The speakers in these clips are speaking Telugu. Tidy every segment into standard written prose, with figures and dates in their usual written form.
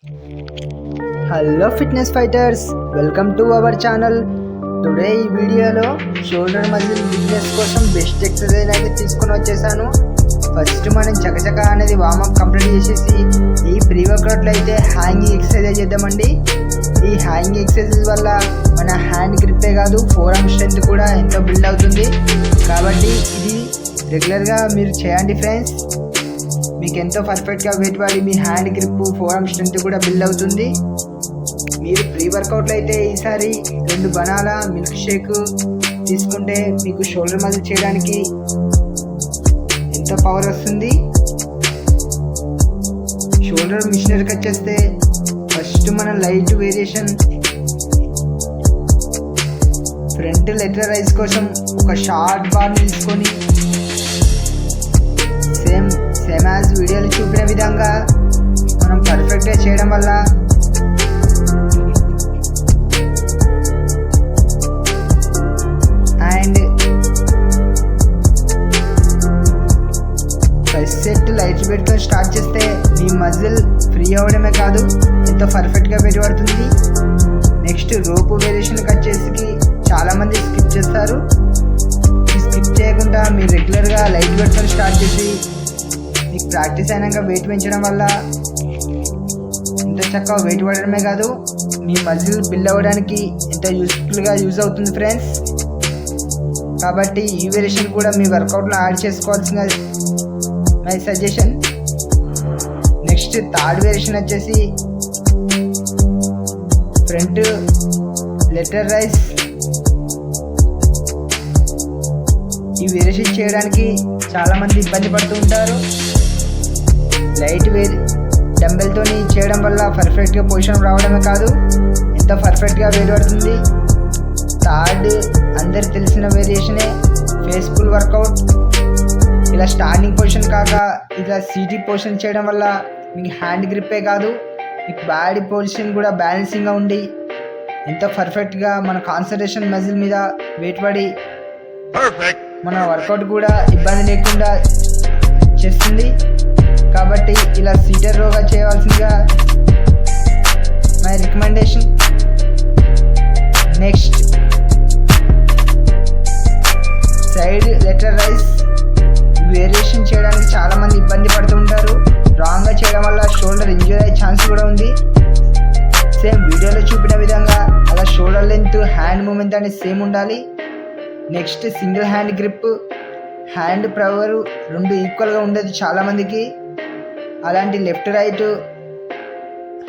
Hello fitness fighters, welcome to our channel. Today ఈ వీడియోలో షోల్డర్ మజిల్ ఫిట్నెస్ కోసం బెస్ట్ ఎక్సర్సైజ్ అయితే తీసుకొని వచ్చేసాను. ఫస్ట్ మనం చకచక అనేది వార్మప్ కంప్లీట్ చేసేసి ఈ ప్రీ వర్కౌట్లో అయితే హ్యాంగింగ్ ఎక్సర్సైజ్ చేద్దామండి. ఈ హ్యాంగింగ్ ఎక్సర్సైజ్ వల్ల మన హ్యాండ్ గ్రిప్పే కాదు, ఫోర్ ఆర్మ్ స్ట్రెంత్ కూడా ఎంతో బిల్డ్ అవుతుంది. కాబట్టి ఇది రెగ్యులర్గా మీరు చేయండి ఫ్రెండ్స్. మీకు ఎంతో పర్ఫెక్ట్గా వెయిట్ పడి మీ hand grip, forearm strength కూడా బిల్డ్ అవుతుంది. మీరు ప్రీ వర్కౌట్లో అయితే ఈసారి 2 బనానా మిల్క్ షేక్ తీసుకుంటే మీకు షోల్డర్ మజిల్ చేయడానికి ఎంతో పవర్ వస్తుంది. షోల్డర్ మిషనరీకి వచ్చేస్తే ఫస్ట్ మనం light variation front lateral raise కోసం ఒక షార్ట్ బార్ తీసుకొని సేమ్ యాజ్ వీడియోలో చూపిన విధంగా మనం పర్ఫెక్ట్గా చేయడం వల్ల అండ్ ఫస్ట్ సెట్ లైట్స్ పెట్టుకొని స్టార్ట్ చేస్తే మీ మజిల్ ఫ్రీ అవ్వడమే కాదు, ఎంతో పర్ఫెక్ట్గా పెరుగుతుంది. నెక్స్ట్ రోప్ వేరియేషన్కి వచ్చేసి చాలామంది స్కిప్ చేస్తారు. స్కిప్ చేయకుండా మీరు రెగ్యులర్గా లైట్ పెట్టుకొని స్టార్ట్ చేసి మీకు ప్రాక్టీస్ అయినాక వెయిట్ పెంచడం వల్ల ఎంతో చక్కగా వెయిట్ పడడమే కాదు, మీ మజిల్ బిల్డ్ అవ్వడానికి ఎంతో యూస్ఫుల్గా యూజ్ అవుతుంది ఫ్రెండ్స్. కాబట్టి ఈ వేరియేషన్ కూడా మీ వర్కౌట్లో యాడ్ చేసుకోవాల్సిన my suggestion. Next third variation వచ్చేసి ఫ్రంట్ లెటర్ రైజ్. ఈ వేరియేషన్ చేయడానికి చాలామంది ఇబ్బంది పడుతూ ఉంటారు. లైట్ డంబెల్తో చేయడం వల్ల పర్ఫెక్ట్గా పొజిషన్ రావడమే కాదు, ఎంతో పర్ఫెక్ట్గా వేయబడుతుంది. థర్డ్ అందరికి తెలిసిన వేరియేషనే ఫేస్ పుల్ వర్కౌట్. ఇలా స్టాండింగ్ పొజిషన్ కాక ఇలా సీటీ పొజిషన్ చేయడం వల్ల మీకు హ్యాండ్ గ్రిప్పే కాదు, మీకు బాడీ పొజిషన్ కూడా బ్యాలెన్సింగ్గా ఉండి ఎంతో పర్ఫెక్ట్గా మన కాన్సన్ట్రేషన్ మజిల్ మీద వెయిట్ పడి మన వర్కౌట్ కూడా ఇబ్బంది లేకుండా చేస్తుంది. కాబట్టి ఇలా సీటర్ రోగా చేయవలసిందిగా my recommendation. Next side lateral raise variation చేయడానికి చాలామంది ఇబ్బంది పడుతూ ఉంటారు. రాంగ్గా చేయడం వల్ల షోల్డర్ ఇంజూర్ అయ్యే ఛాన్స్ కూడా ఉంది. సేమ్ వీడియోలో చూపిన విధంగా అలా షోల్డర్ లెంత్, హ్యాండ్ మూమెంట్ అనేది సేమ్ ఉండాలి. Next single hand grip, hand power 2 ఈక్వల్గా ఉండదు చాలామందికి. అలాంటి left right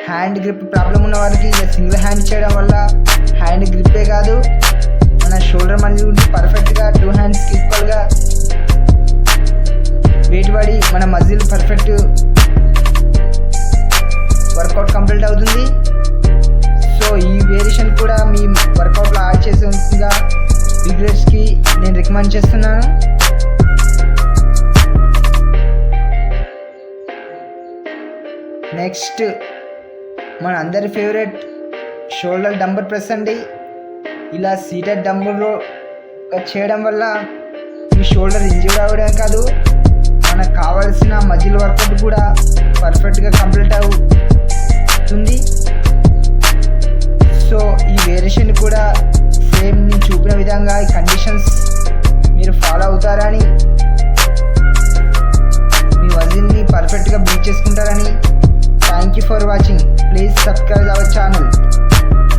hand grip problem ఉన్న వారికి ఇలా సింగిల్ హ్యాండ్ చేయడం వల్ల హ్యాండ్ గ్రిప్పే కాదు, మన షోల్డర్ మజిల్ పర్ఫెక్ట్గా 2 హ్యాండ్స్కి ఈక్వల్గా వెయిట్ పడి మన మజిల్ పర్ఫెక్ట్ వర్కౌట్ కంప్లీట్ అవుతుంది. సో ఈ వేరియేషన్ కూడా మీ వర్కౌట్లో యాడ్ చేసేందుగా బిగినర్స్కి నేను రికమెండ్ చేస్తున్నాను. నెక్స్ట్ మన అందరి ఫేవరెట్ షోల్డర్ డంబర్ ప్రెస్ అండి. ఇలా సీటెడ్ డంబర్లో చేయడం వల్ల మీ షోల్డర్ ఇంజూర్ అవ్వడం కాదు, మనకు కావాల్సిన మజిల్ వర్కౌట్ కూడా పర్ఫెక్ట్గా కంప్లీట్ అవుతుంది. సో ఈ వేరియేషన్ కూడా సేమ్ నేను చూపిన విధంగా ఈ కండిషన్స్ మీరు ఫాలో అవుతారని, మీ మజిల్ని పర్ఫెక్ట్గా బిల్డ్ చేసుకుంటారని. Thank you for watching. Please subscribe our channel.